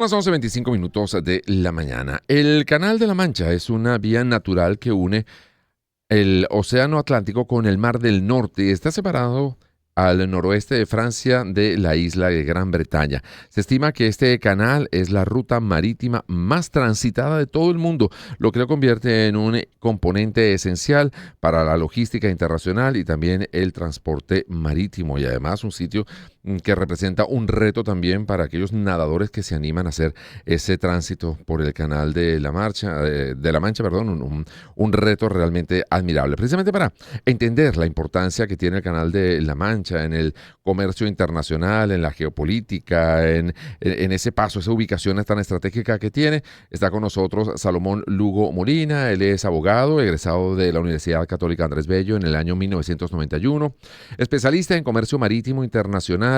Las 11:25 de la mañana. El Canal de la Mancha es una vía natural que une el Océano Atlántico con el Mar del Norte. Está separado al noroeste de Francia de la isla de Gran Bretaña. Se estima que este canal es la ruta marítima más transitada de todo el mundo, lo que lo convierte en un componente esencial para la logística internacional y también el transporte marítimo, y además un sitio que representa un reto también para aquellos nadadores que se animan a hacer ese tránsito por el Canal de la Mancha, perdón, un reto realmente admirable. Precisamente para entender la importancia que tiene el Canal de la Mancha en el comercio internacional, en la geopolítica, en ese paso, esa ubicación tan estratégica que tiene, está con nosotros Salomón Lugo Molina. Él es abogado, egresado de la Universidad Católica Andrés Bello en el año 1991, especialista en comercio marítimo internacional.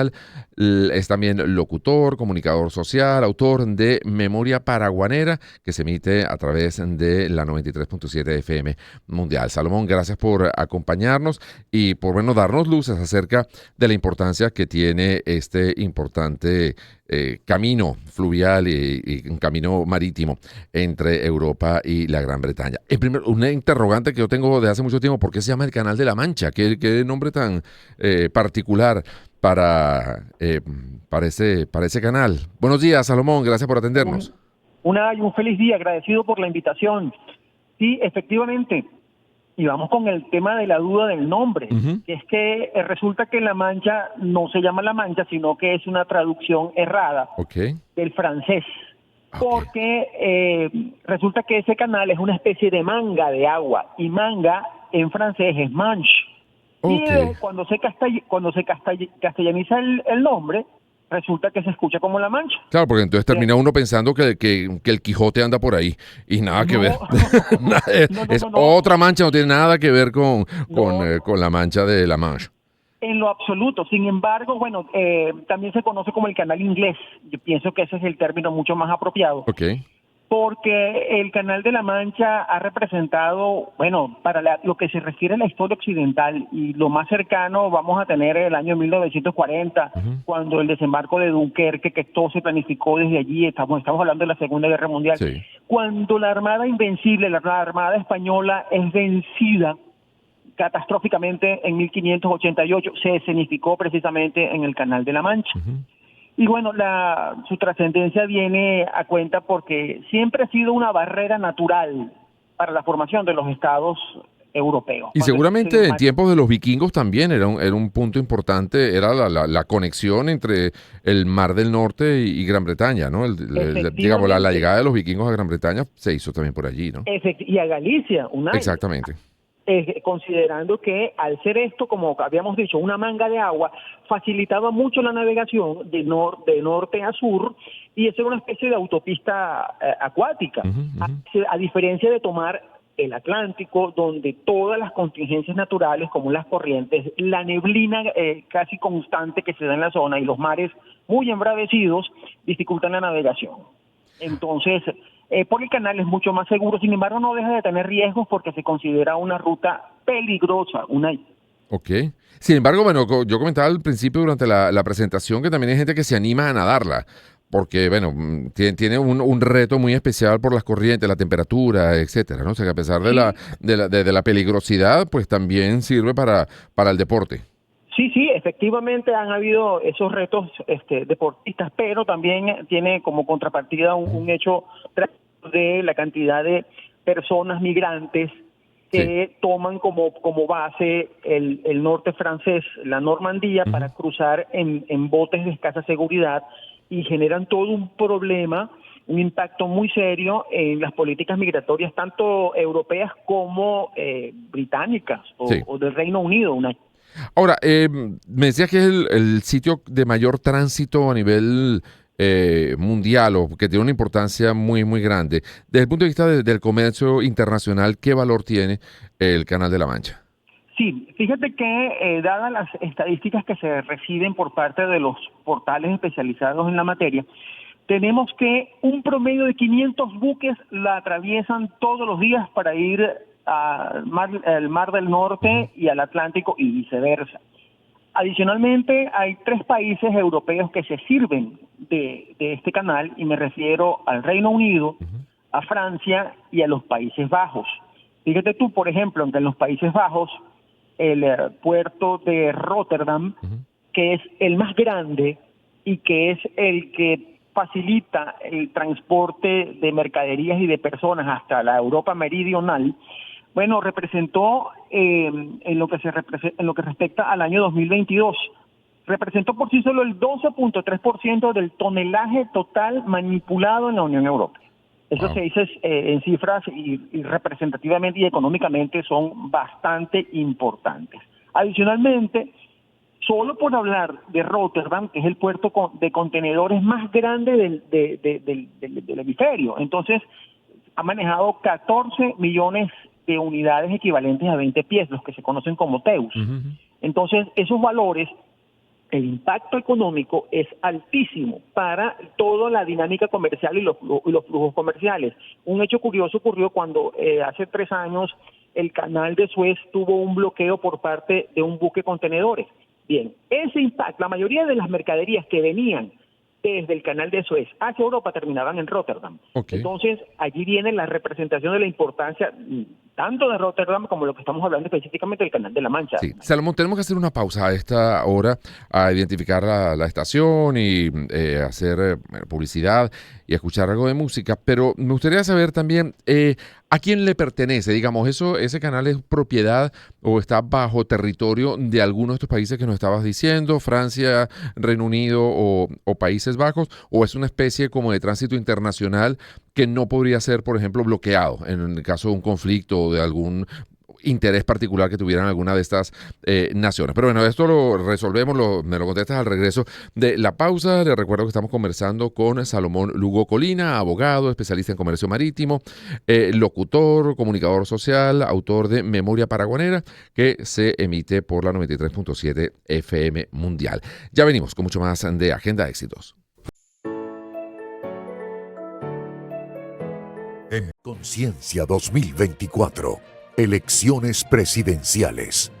Es también locutor, comunicador social, autor de Memoria Paraguanera, que se emite a través de la 93.7 FM Mundial. Salomón, gracias por acompañarnos y por darnos luces acerca de la importancia que tiene este importante camino fluvial y un camino marítimo entre Europa y la Gran Bretaña. En primer, una interrogante que yo tengo de hace mucho tiempo: ¿por qué se llama el Canal de la Mancha? ¿Qué nombre tan particular para ese canal? Buenos días, Salomón, gracias por atendernos. Un feliz día, agradecido por la invitación. Sí, efectivamente, y vamos con el tema de la duda del nombre, que es que resulta que La Mancha no se llama La Mancha, sino que es una traducción errada del francés, porque resulta que ese canal es una especie de manga de agua, y manga en francés es manche. Y cuando se castellaniza el nombre, resulta que se escucha como La Mancha. Claro, porque entonces termina uno pensando que el Quijote anda por ahí y nada que ver. Es otra mancha, no tiene nada que ver con la mancha de la Mancha. En lo absoluto. Sin embargo, bueno, también se conoce como el canal inglés. Yo pienso que ese es el término mucho más apropiado. Porque el Canal de la Mancha ha representado, bueno, para lo que se refiere a la historia occidental, y lo más cercano vamos a tener el año 1940, cuando el desembarco de Dunkerque, que todo se planificó desde allí. Estamos hablando de la Segunda Guerra Mundial. Cuando la Armada Invencible, la Armada Española, es vencida catastróficamente en 1588, se escenificó precisamente en el Canal de la Mancha. Y bueno, su trascendencia viene a cuenta porque siempre ha sido una barrera natural para la formación de los estados europeos. Y seguramente en tiempos de los vikingos también era un punto importante, era la conexión entre el Mar del Norte y Gran Bretaña, ¿no? Digamos, la llegada de los vikingos a Gran Bretaña se hizo también por allí, ¿no? Y a Galicia, Exactamente. Considerando que al ser esto, como habíamos dicho, una manga de agua, facilitaba mucho la navegación de norte a sur, y eso era una especie de autopista acuática, a diferencia de tomar el Atlántico, donde todas las contingencias naturales, como las corrientes, la neblina casi constante que se da en la zona y los mares muy embravecidos, dificultan la navegación. Entonces, por el canal es mucho más seguro. Sin embargo, no deja de tener riesgos porque se considera una ruta peligrosa. Sin embargo, bueno, yo comentaba al principio durante la presentación que también hay gente que se anima a nadarla, porque, bueno, tiene un reto muy especial por las corrientes, la temperatura, etcétera, ¿no? O sea, que a pesar de la peligrosidad, pues también sirve para el deporte. Sí, efectivamente han habido esos retos deportistas, pero también tiene como contrapartida un hecho de la cantidad de personas migrantes que toman como base el norte francés, la Normandía, para cruzar en botes de escasa seguridad, y generan todo un problema, un impacto muy serio en las políticas migratorias, tanto europeas como británicas o del Reino Unido. Ahora, me decías que es el sitio de mayor tránsito a nivel mundial, o que tiene una importancia muy, muy grande. Desde el punto de vista del comercio internacional, ¿qué valor tiene el Canal de la Mancha? Sí, fíjate que dadas las estadísticas que se reciben por parte de los portales especializados en la materia, tenemos que un promedio de 500 buques la atraviesan todos los días para ir al Mar del Norte y al Atlántico y viceversa. Adicionalmente, hay 3 países europeos que se sirven de este canal, y me refiero al Reino Unido, a Francia y a los Países Bajos. Fíjate tú, por ejemplo, en los Países Bajos, el puerto de Rotterdam, que es el más grande y que es el que facilita el transporte de mercaderías y de personas hasta la Europa meridional, bueno, representó en lo que respecta al año 2022, representó por sí solo el 12.3% del tonelaje total manipulado en la Unión Europea. Eso se dice en cifras y representativamente y económicamente son bastante importantes. Adicionalmente, solo por hablar de Rotterdam, que es el puerto de contenedores más grande del hemisferio, entonces ha manejado 14 millones de unidades equivalentes a 20 pies, los que se conocen como TEUs. Entonces, esos valores, el impacto económico es altísimo para toda la dinámica comercial y los flujos comerciales. Un hecho curioso ocurrió cuando hace 3 años el canal de Suez tuvo un bloqueo por parte de un buque contenedores. Bien, ese impacto, la mayoría de las mercaderías que venían desde el canal de Suez hacia Europa terminaban en Rotterdam. Entonces, allí viene la representación de la importancia tanto de Rotterdam como lo que estamos hablando específicamente del Canal de la Mancha. Sí. Salomón, tenemos que hacer una pausa a esta hora a identificar la estación y hacer publicidad y escuchar algo de música, pero me gustaría saber también a quién le pertenece, digamos, ese canal es propiedad o está bajo territorio de alguno de estos países que nos estabas diciendo, Francia, Reino Unido o Países Bajos, o es una especie como de tránsito internacional que no podría ser, por ejemplo, bloqueado en el caso de un conflicto o de algún interés particular que tuvieran alguna de estas naciones. Pero bueno, esto lo resolvemos, me lo contestas al regreso de la pausa. Les recuerdo que estamos conversando con Salomón Lugo Colina, abogado, especialista en comercio marítimo, locutor, comunicador social, autor de Memoria Paraguanera, que se emite por la 93.7 FM Mundial. Ya venimos con mucho más de Agenda Éxitos. En Conciencia 2024. Elecciones presidenciales.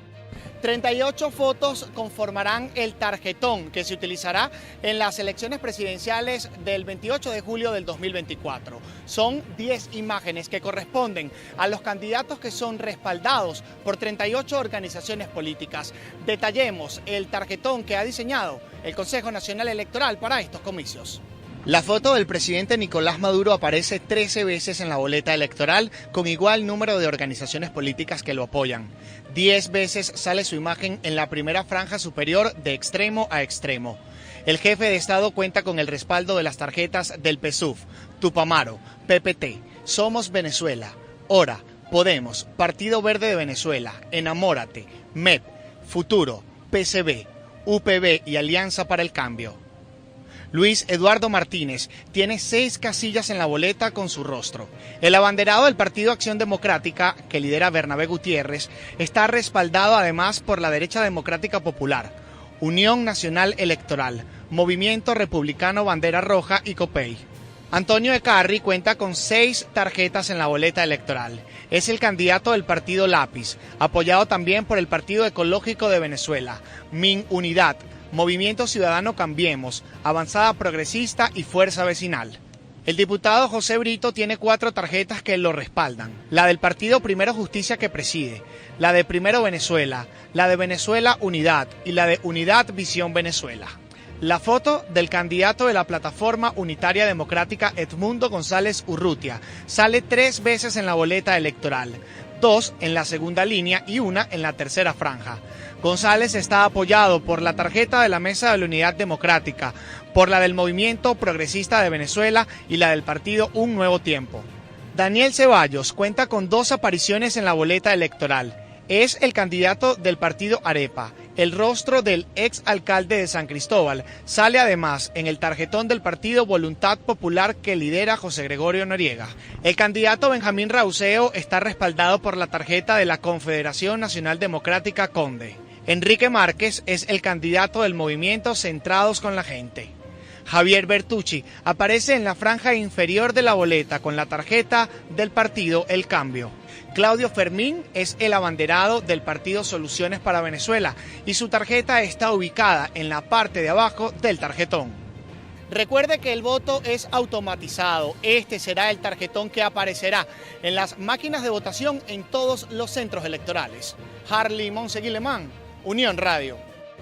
38 fotos conformarán el tarjetón que se utilizará en las elecciones presidenciales del 28 de julio del 2024. Son 10 imágenes que corresponden a los candidatos que son respaldados por 38 organizaciones políticas. Detallemos el tarjetón que ha diseñado el Consejo Nacional Electoral para estos comicios. La foto del presidente Nicolás Maduro aparece 13 veces en la boleta electoral con igual número de organizaciones políticas que lo apoyan. 10 veces sale su imagen en la primera franja superior de extremo a extremo. El jefe de Estado cuenta con el respaldo de las tarjetas del PSUV, Tupamaro, PPT, Somos Venezuela, Hora, Podemos, Partido Verde de Venezuela, Enamórate, MEP, Futuro, PCB, UPB y Alianza para el Cambio. Luis Eduardo Martínez tiene 6 casillas en la boleta con su rostro. El abanderado del Partido Acción Democrática, que lidera Bernabé Gutiérrez, está respaldado además por la Derecha Democrática Popular, Unión Nacional Electoral, Movimiento Republicano Bandera Roja y COPEI. Antonio Ecarri cuenta con 6 tarjetas en la boleta electoral. Es el candidato del partido Lápiz, apoyado también por el Partido Ecológico de Venezuela, MIN Unidad, Movimiento Ciudadano Cambiemos, Avanzada Progresista y Fuerza Vecinal. El diputado José Brito tiene 4 tarjetas que lo respaldan. La del Partido Primero Justicia que preside, la de Primero Venezuela, la de Venezuela Unidad y la de Unidad Visión Venezuela. La foto del candidato de la Plataforma Unitaria Democrática Edmundo González Urrutia sale 3 veces en la boleta electoral, 2 en la segunda línea y 1 en la tercera franja. González está apoyado por la tarjeta de la Mesa de la Unidad Democrática, por la del Movimiento Progresista de Venezuela y la del partido Un Nuevo Tiempo. Daniel Ceballos cuenta con 2 apariciones en la boleta electoral. Es el candidato del partido Arepa. El rostro del ex alcalde de San Cristóbal sale además en el tarjetón del partido Voluntad Popular que lidera José Gregorio Noriega. El candidato Benjamín Rauseo está respaldado por la tarjeta de la Confederación Nacional Democrática Conde. Enrique Márquez es el candidato del movimiento Centrados con la Gente. Javier Bertucci aparece en la franja inferior de la boleta con la tarjeta del partido El Cambio. Claudio Fermín es el abanderado del partido Soluciones para Venezuela y su tarjeta está ubicada en la parte de abajo del tarjetón. Recuerde que el voto es automatizado. Este será el tarjetón que aparecerá en las máquinas de votación en todos los centros electorales. Harley Monseguilemán, Unión Radio.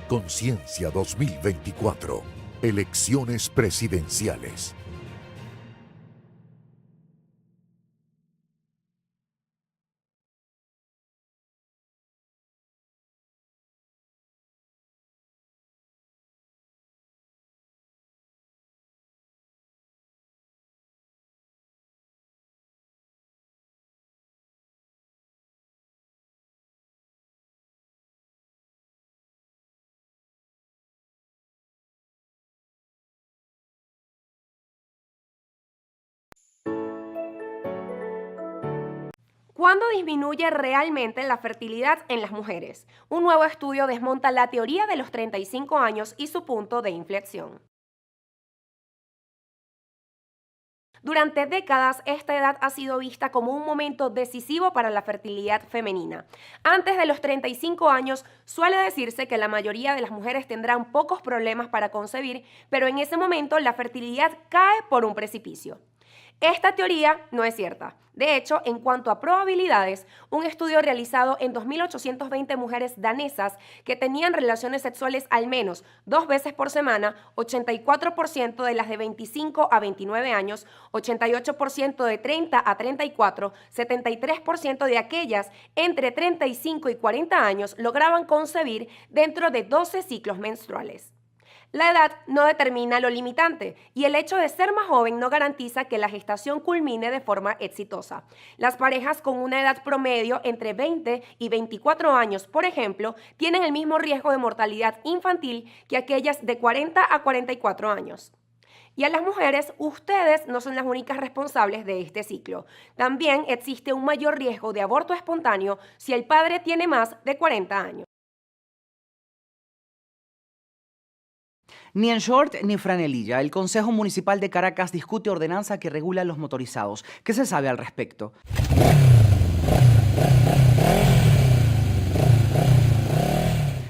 Conciencia 2024. Elecciones presidenciales. ¿Cuándo disminuye realmente la fertilidad en las mujeres? Un nuevo estudio desmonta la teoría de los 35 años y su punto de inflexión. Durante décadas, esta edad ha sido vista como un momento decisivo para la fertilidad femenina. Antes de los 35 años, suele decirse que la mayoría de las mujeres tendrán pocos problemas para concebir, pero en ese momento la fertilidad cae por un precipicio. Esta teoría no es cierta. De hecho, en cuanto a probabilidades, un estudio realizado en 2.820 mujeres danesas que tenían relaciones sexuales al menos 2 veces por semana, 84% de las de 25 a 29 años, 88% de 30 a 34, 73% de aquellas entre 35 y 40 años lograban concebir dentro de 12 ciclos menstruales. La edad no determina lo limitante y el hecho de ser más joven no garantiza que la gestación culmine de forma exitosa. Las parejas con una edad promedio entre 20 y 24 años, por ejemplo, tienen el mismo riesgo de mortalidad infantil que aquellas de 40 a 44 años. Y a las mujeres, ustedes no son las únicas responsables de este ciclo. También existe un mayor riesgo de aborto espontáneo si el padre tiene más de 40 años. Ni en short ni franelilla. El Consejo Municipal de Caracas discute ordenanza que regula los motorizados. ¿Qué se sabe al respecto?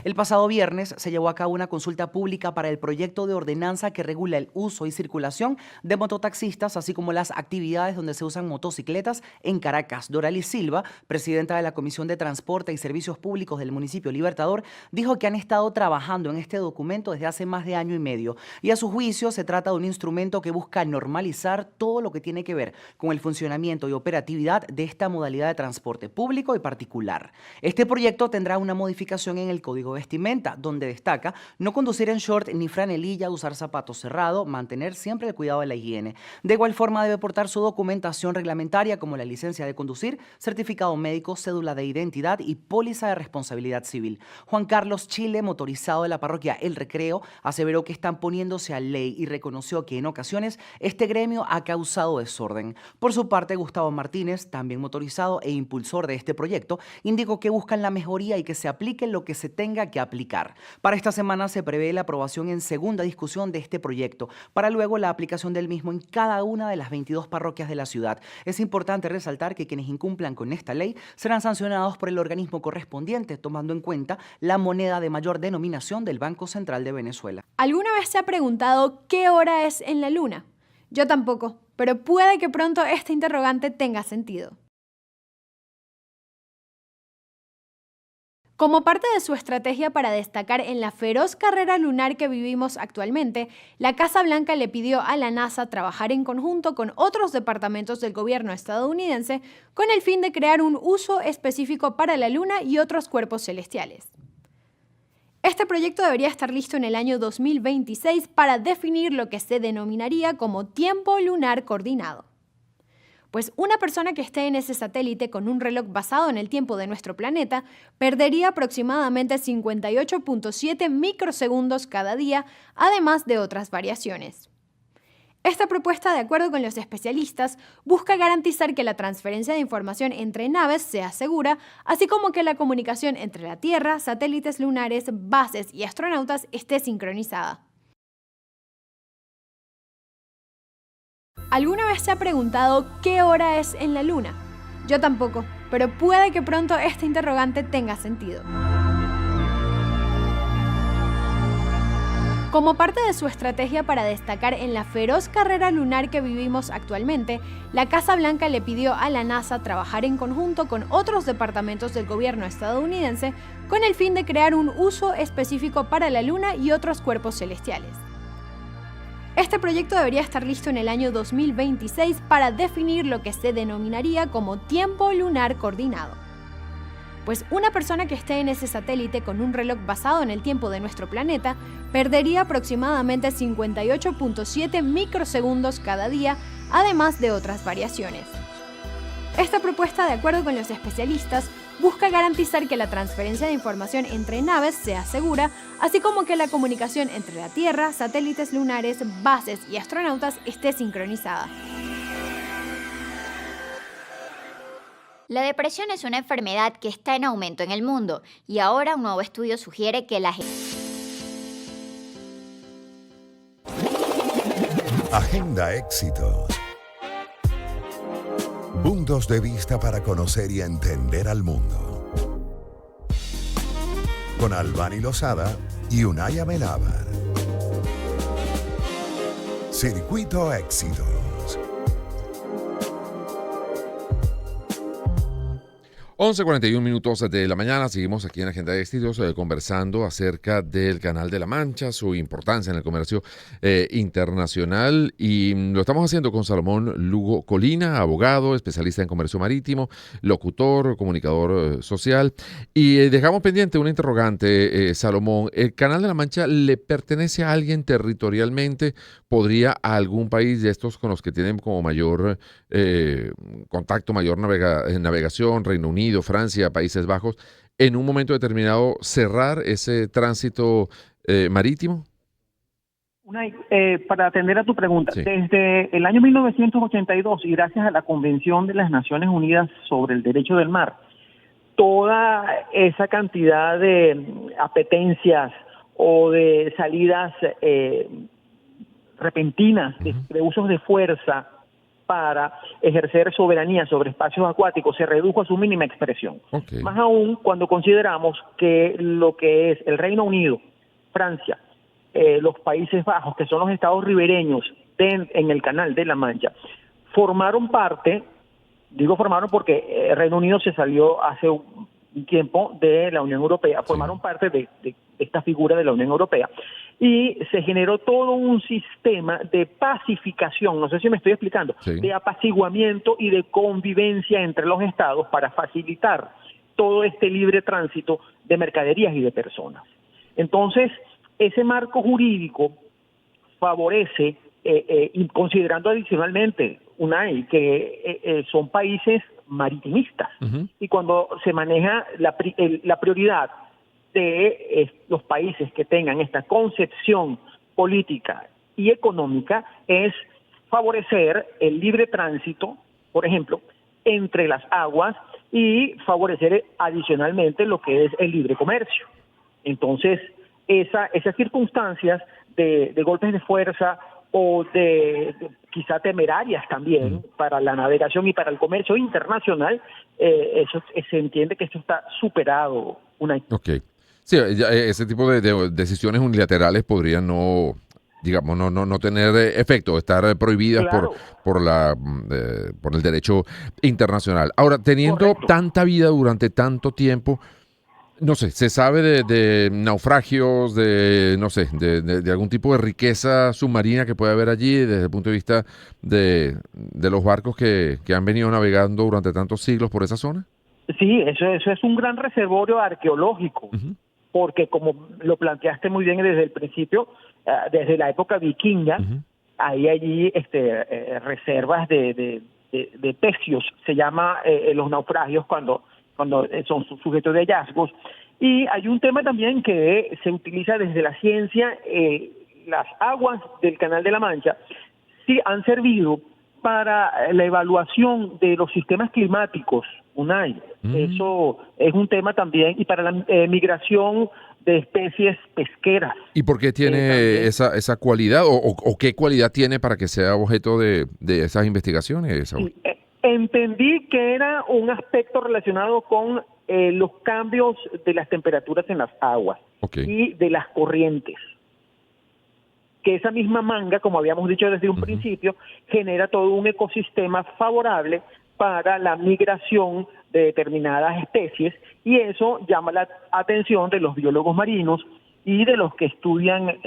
El pasado viernes se llevó a cabo una consulta pública para el proyecto de ordenanza que regula el uso y circulación de mototaxistas, así como las actividades donde se usan motocicletas en Caracas. Doralis Silva, presidenta de la Comisión de Transporte y Servicios Públicos del municipio Libertador, dijo que han estado trabajando en este documento desde hace más de año y medio y a su juicio se trata de un instrumento que busca normalizar todo lo que tiene que ver con el funcionamiento y operatividad de esta modalidad de transporte público y particular. Este proyecto tendrá una modificación en el Código Vestimenta, donde destaca no conducir en short ni franelilla, usar zapatos cerrados, mantener siempre el cuidado de la higiene. De igual forma debe portar su documentación reglamentaria como la licencia de conducir, certificado médico, cédula de identidad y póliza de responsabilidad civil. Juan Carlos Chile, motorizado de la parroquia El Recreo, aseveró que están poniéndose a ley y reconoció que en ocasiones este gremio ha causado desorden. Por su parte, Gustavo Martínez, también motorizado e impulsor de este proyecto, indicó que buscan la mejoría y que se aplique lo que se tenga que aplicar. Para esta semana se prevé la aprobación en segunda discusión de este proyecto, para luego la aplicación del mismo en cada una de las 22 parroquias de la ciudad. Es importante resaltar que quienes incumplan con esta ley serán sancionados por el organismo correspondiente, tomando en cuenta la moneda de mayor denominación del Banco Central de Venezuela. ¿Alguna vez se ha preguntado qué hora es en la luna? Yo tampoco, pero puede que pronto este interrogante tenga sentido. Como parte de su estrategia para destacar en la feroz carrera lunar que vivimos actualmente, la Casa Blanca le pidió a la NASA trabajar en conjunto con otros departamentos del gobierno estadounidense con el fin de crear un uso específico para la Luna y otros cuerpos celestiales. Este proyecto debería estar listo en el año 2026 para definir lo que se denominaría como tiempo lunar coordinado. Pues una persona que esté en ese satélite con un reloj basado en el tiempo de nuestro planeta perdería aproximadamente 58.7 microsegundos cada día, además de otras variaciones. Esta propuesta, de acuerdo con los especialistas, busca garantizar que la transferencia de información entre naves sea segura, así como que la comunicación entre la Tierra, satélites lunares, bases y astronautas esté sincronizada. ¿Alguna vez se ha preguntado qué hora es en la Luna? Yo tampoco, pero puede que pronto este interrogante tenga sentido. Como parte de su estrategia para destacar en la feroz carrera lunar que vivimos actualmente, la Casa Blanca le pidió a la NASA trabajar en conjunto con otros departamentos del gobierno estadounidense con el fin de crear un uso específico para la Luna y otros cuerpos celestiales. Este proyecto debería estar listo en el año 2026 para definir lo que se denominaría como tiempo lunar coordinado. Pues una persona que esté en ese satélite con un reloj basado en el tiempo de nuestro planeta perdería aproximadamente 58.7 microsegundos cada día, además de otras variaciones. Esta propuesta, de acuerdo con los especialistas, busca garantizar que la transferencia de información entre naves sea segura, así como que la comunicación entre la Tierra, satélites lunares, bases y astronautas esté sincronizada. La depresión es una enfermedad que está en aumento en el mundo y ahora un nuevo estudio sugiere que la Agenda Éxitos. Puntos de vista para conocer y entender al mundo. Con Albany Lozada y Unai Amenábar. Circuito Éxitos. 11:41 minutos de la mañana, seguimos aquí en Agenda de Éxitos conversando acerca del Canal de la Mancha, su importancia en el comercio internacional, y lo estamos haciendo con Salomón Lugo Colina, abogado, especialista en comercio marítimo, locutor, comunicador social, y dejamos pendiente una interrogante, Salomón. ¿El Canal de la Mancha le pertenece a alguien territorialmente? ¿Podría a algún país de estos con los que tienen como mayor contacto, mayor navegación, Reino Unido, Francia, Países Bajos, en un momento determinado cerrar ese tránsito marítimo? Para atender a tu pregunta, Sí. desde el año 1982 y gracias a la Convención de las Naciones Unidas sobre el Derecho del Mar, toda esa cantidad de apetencias o de salidas repentinas, de usos de fuerza para ejercer soberanía sobre espacios acuáticos se redujo a su mínima expresión. Okay. Más aún cuando consideramos que lo que es el Reino Unido, Francia, los Países Bajos, que son los estados ribereños en el Canal de la Mancha, formaron parte, digo formaron porque el Reino Unido se salió hace un tiempo de la Unión Europea, formaron parte de esta figura de la Unión Europea, y se generó todo un sistema de pacificación, no sé si me estoy explicando, de apaciguamiento y de convivencia entre los estados para facilitar todo este libre tránsito de mercaderías y de personas. Entonces, ese marco jurídico favorece, y considerando adicionalmente, Unai, que son países maritimistas, y cuando se maneja la prioridad de los países que tengan esta concepción política y económica es favorecer el libre tránsito, por ejemplo, entre las aguas, y favorecer adicionalmente lo que es el libre comercio. Entonces, esas circunstancias de golpes de fuerza o de quizá temerarias también para la navegación y para el comercio internacional, eso se entiende que esto está superado. Okay. Sí, ese tipo de decisiones unilaterales podrían no tener efecto, estar prohibidas por el derecho internacional. Ahora, teniendo tanta vida durante tanto tiempo, no sé, se sabe de naufragios, de algún tipo de riqueza submarina que puede haber allí desde el punto de vista de los barcos que han venido navegando durante tantos siglos por esa zona. Sí, eso es un gran reservorio arqueológico, porque como lo planteaste muy bien desde el principio, desde la época vikinga, hay allí reservas de pecios, se llama los naufragios cuando son sujetos de hallazgos. Y hay un tema también que se utiliza desde la ciencia, las aguas del Canal de la Mancha sí han servido para la evaluación de los sistemas climáticos, Unai. Eso es un tema también, y para la migración de especies pesqueras. ¿Y por qué tiene esa cualidad o qué cualidad tiene para que sea objeto de esas investigaciones, Saúl? Sí, entendí que era un aspecto relacionado con los cambios de las temperaturas en las aguas y de las corrientes. Que esa misma manga, como habíamos dicho desde un principio, genera todo un ecosistema favorable para la migración de determinadas especies, y eso llama la atención de los biólogos marinos y de los que estudian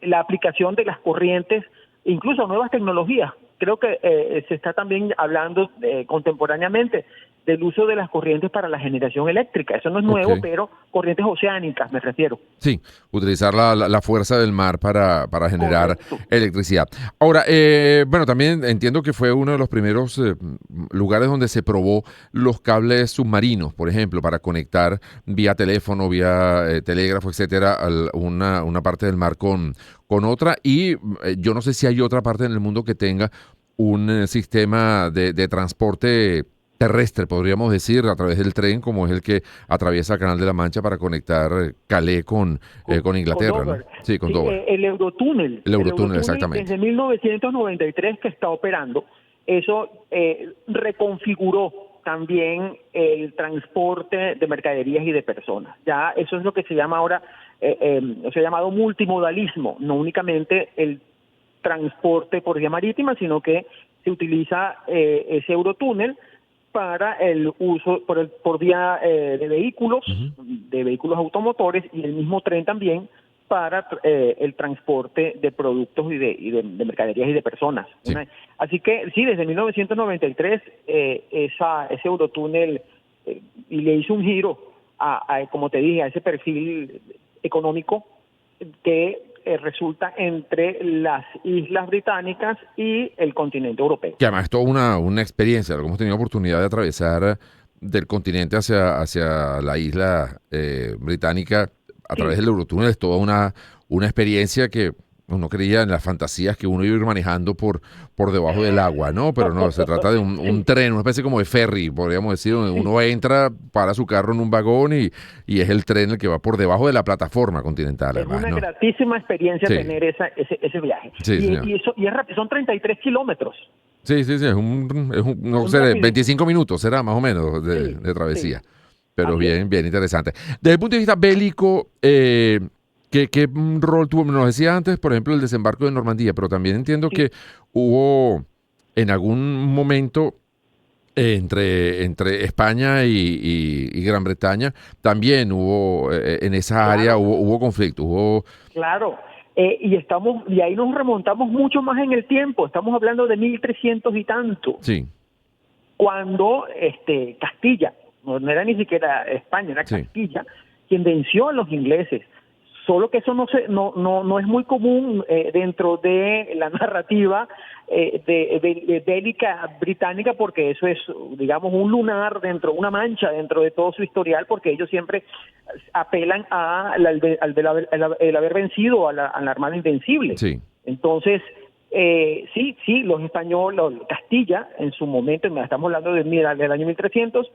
la aplicación de las corrientes, incluso nuevas tecnologías. Creo que se está también hablando contemporáneamente del uso de las corrientes para la generación eléctrica. Eso no es nuevo, pero corrientes oceánicas me refiero. Sí, utilizar la fuerza del mar para generar electricidad. Ahora, bueno, también entiendo que fue uno de los primeros lugares donde se probó los cables submarinos, por ejemplo, para conectar vía teléfono, vía telégrafo, etcétera, una parte del mar con otra. Y yo no sé si hay otra parte en el mundo que tenga un sistema de transporte terrestre, podríamos decir, a través del tren, como es el que atraviesa el Canal de la Mancha para conectar Calais con Inglaterra, ¿no? Sí, con Dover. El Eurotúnel. El Eurotúnel, exactamente. Desde 1993 que está operando, eso reconfiguró también el transporte de mercaderías y de personas. Ya eso es lo que se llama ahora, se ha llamado multimodalismo, no únicamente el transporte por vía marítima, sino que se utiliza ese Eurotúnel para el uso por vía de vehículos, automotores, y el mismo tren también para el transporte de productos y de mercaderías y de personas. Sí. Así que sí, desde 1993 ese Eurotúnel y le hizo un giro como te dije, a ese perfil económico que resulta entre las islas británicas y el continente europeo. Que además es toda una experiencia, hemos tenido oportunidad de atravesar del continente hacia la isla británica a través del Eurotúnel. Es toda una experiencia que uno creía en las fantasías que uno iba a ir manejando por debajo del agua, ¿no? Pero no, se trata de un tren, una especie como de ferry, podríamos decir, donde uno entra, para su carro en un vagón y es el tren el que va por debajo de la plataforma continental. Es una gratísima experiencia tener ese viaje. Sí, y es rápido, son 33 kilómetros. Sí, es no sé, 25 minutos será más o menos de travesía. Sí. Pero bien interesante. Desde el punto de vista bélico, ¿qué rol tuvo? Nos decía antes, por ejemplo, el desembarco de Normandía, pero también entiendo que hubo en algún momento entre España y Gran Bretaña, también hubo en esa área hubo conflicto. Claro, y ahí nos remontamos mucho más en el tiempo, estamos hablando de 1300 y tanto. Sí. Cuando Castilla, no era ni siquiera España, era Castilla, quien venció a los ingleses. Solo que eso no es muy común dentro de la narrativa de bélica británica, porque eso es, digamos, un lunar una mancha dentro de todo su historial, porque ellos siempre apelan al haber vencido a la Armada Invencible. Sí. Entonces, sí, los españoles, Castilla, en su momento, estamos hablando del año 1300,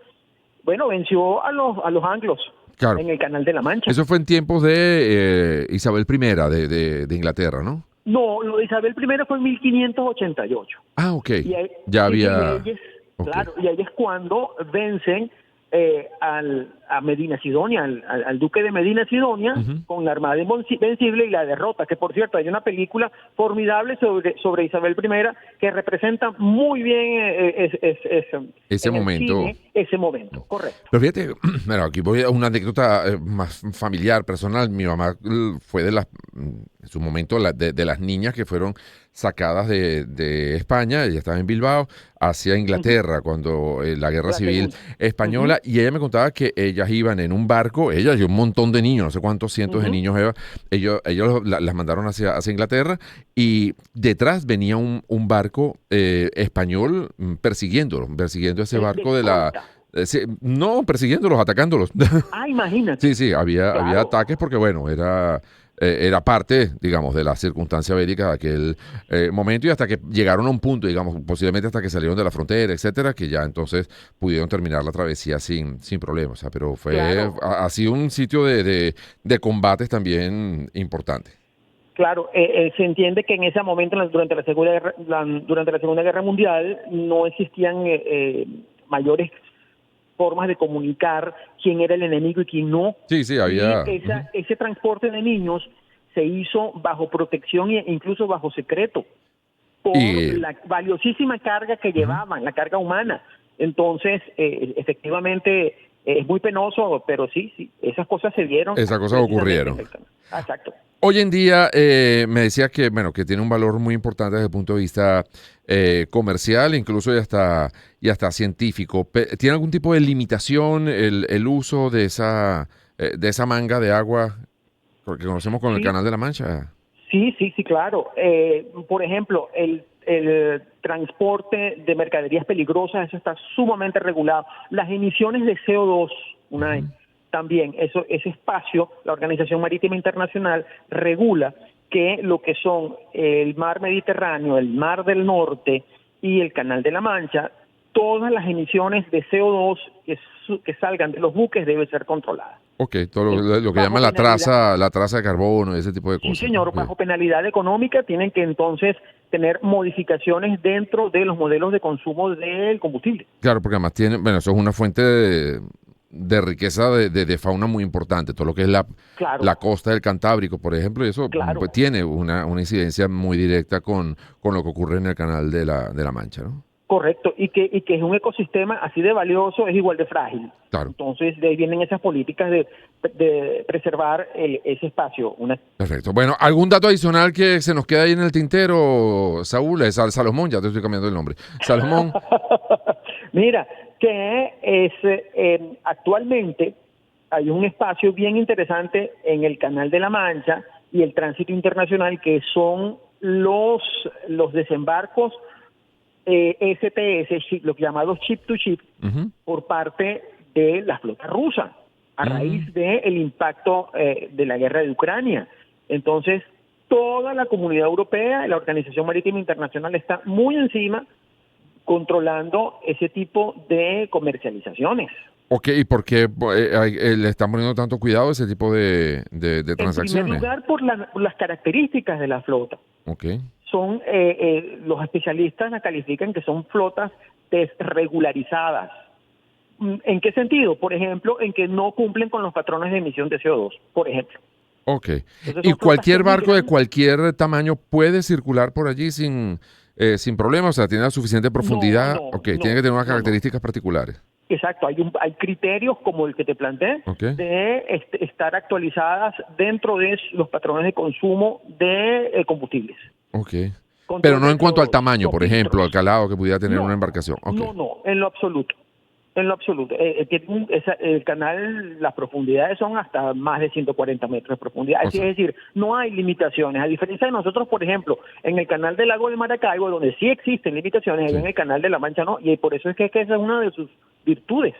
venció a los anglos. Claro. En el Canal de la Mancha. Eso fue en tiempos de Isabel I de Inglaterra, ¿no? No, lo de Isabel I fue en 1588. Ah, ok. Ya había... Claro, y ahí es cuando vencen a Medina Sidonia, al duque de Medina Sidonia, con la Armada Invencible y la derrota, que por cierto hay una película formidable sobre Isabel I que representa muy bien ese momento. Ese momento, correcto. Pero fíjate, bueno, aquí voy a una anécdota más familiar, personal. Mi mamá fue en su momento de las niñas que fueron sacadas de España, ella estaba en Bilbao, hacia Inglaterra cuando la Guerra Civil Española, y ella me contaba que ellas iban en un barco, ella y un montón de niños, no sé cuántos cientos de niños, ellos las mandaron hacia Inglaterra, y detrás venía un barco español persiguiendo ese barco de la... no, persiguiéndolos, atacándolos. Imagínate. Sí, había ataques porque, era era parte, digamos, de la circunstancia bélica de aquel momento, y hasta que llegaron a un punto, digamos, posiblemente hasta que salieron de la frontera, etcétera, que ya entonces pudieron terminar la travesía sin problemas. O sea, pero ha sido un sitio de combates también importante. Claro, se entiende que en ese momento, durante la Segunda Guerra Mundial, no existían mayores formas de comunicar quién era el enemigo y quién no. Sí, había. Y ese transporte de niños se hizo bajo protección e incluso bajo secreto por la valiosísima carga que llevaban, la carga humana. Entonces, efectivamente, es muy penoso, pero sí, esas cosas se dieron. Esas cosas ocurrieron. Exacto. Hoy en día, me decía que tiene un valor muy importante desde el punto de vista comercial, incluso y hasta científico. ¿Tiene algún tipo de limitación el uso de esa manga de agua que conocemos con el Canal de la Mancha? Sí, claro. Por ejemplo, el transporte de mercaderías peligrosas, eso está sumamente regulado. Las emisiones de CO2, también, ese espacio, la Organización Marítima Internacional regula que lo que son el mar Mediterráneo, el mar del Norte y el Canal de la Mancha, todas las emisiones de CO2 que salgan de los buques deben ser controladas. Ok, todo lo que llaman la traza de carbono, ese tipo de cosas. Sí, señor, bajo penalidad económica tienen que entonces tener modificaciones dentro de los modelos de consumo del combustible. Claro, porque además eso es una fuente de riqueza de fauna muy importante, todo lo que es la costa del Cantábrico, por ejemplo, y eso pues, tiene una incidencia muy directa con lo que ocurre en el Canal de la Mancha, ¿no? Correcto, y que es un ecosistema así de valioso, es igual de frágil. Claro. Entonces, de ahí vienen esas políticas de preservar ese espacio. Perfecto. Bueno, ¿algún dato adicional que se nos queda ahí en el tintero, Saúl? Es Salomón, ya te estoy cambiando el nombre. Salomón. Mira, que actualmente hay un espacio bien interesante en el Canal de la Mancha y el tránsito internacional, que son los desembarcos SPS, los llamados ship to ship, por parte de la flota rusa, a raíz del impacto de la guerra de Ucrania. Entonces, toda la comunidad europea, la Organización Marítima Internacional, está muy encima controlando ese tipo de comercializaciones. Ok, ¿y por qué le están poniendo tanto cuidado a ese tipo de transacciones? En primer lugar, por las características de la flota. Okay. Son los especialistas la califican que son flotas desregularizadas. ¿En qué sentido? Por ejemplo, en que no cumplen con los patrones de emisión de CO2, por ejemplo. Ok. ¿Y cualquier barco de cualquier tamaño puede circular por allí sin problema? O sea, ¿tiene la suficiente profundidad? Tiene que tener unas características particulares. Exacto, hay criterios como el que te planteé, de estar actualizadas dentro de los patrones de consumo de combustibles. Ok. Pero no en cuanto al tamaño, por ejemplo, al calado que pudiera tener una embarcación. Okay. No, en lo absoluto. El canal, las profundidades son hasta más de 140 metros de profundidad. Es decir, no hay limitaciones. A diferencia de nosotros, por ejemplo, en el canal del lago de Maracaibo, donde sí existen limitaciones, en el canal de la Mancha no. Y por eso es que esa es una de sus virtudes,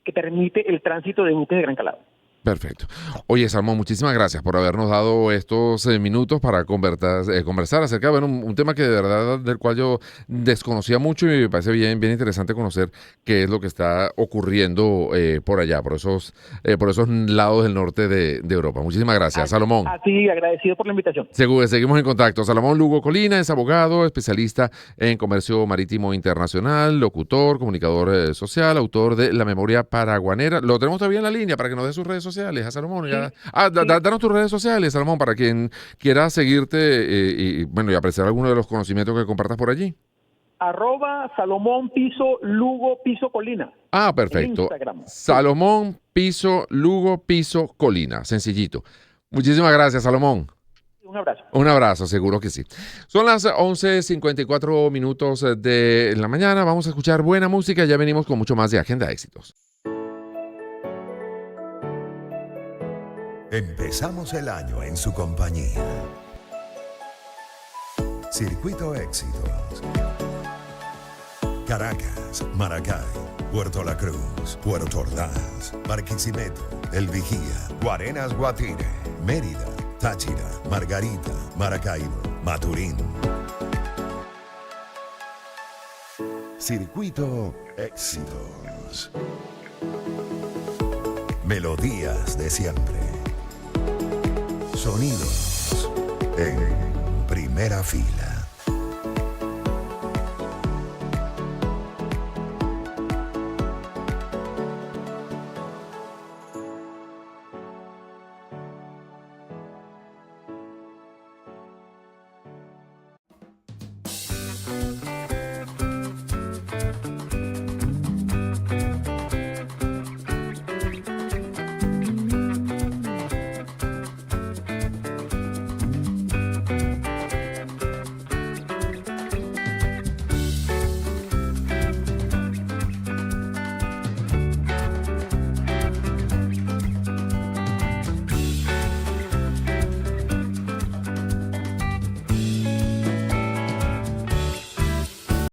que permite el tránsito de buques de gran calado. Perfecto. Oye, Salomón, muchísimas gracias por habernos dado estos minutos para conversar acerca de un tema que de verdad del cual yo desconocía mucho y me parece bien interesante conocer qué es lo que está ocurriendo por allá, por esos lados del norte de Europa. Muchísimas gracias, Salomón. A ti, agradecido por la invitación. Seguimos en contacto. Salomón Lugo Colina es abogado, especialista en comercio marítimo internacional, locutor, comunicador social, autor de La Memoria Paraguanera. Lo tenemos todavía en la línea para que nos dé sus redes sociales a Salomón. Danos tus redes sociales, Salomón, para quien quiera seguirte y apreciar alguno de los conocimientos que compartas por allí. @Salomón Piso Lugo Piso Colina. Perfecto. Salomón Piso Lugo Piso Colina. Sencillito. Muchísimas gracias, Salomón. Un abrazo. Un abrazo, seguro que sí. Son las 11:54 minutos de la mañana. Vamos a escuchar buena música. Ya venimos con mucho más de Agenda Éxitos. Empezamos el año en su compañía. Circuito Éxitos. Caracas, Maracay, Puerto La Cruz, Puerto Ordaz, Barquisimeto, El Vigía, Guarenas, Guatire, Mérida, Táchira, Margarita, Maracaibo, Maturín. Circuito Éxitos. Melodías de siempre. Sonidos en primera fila.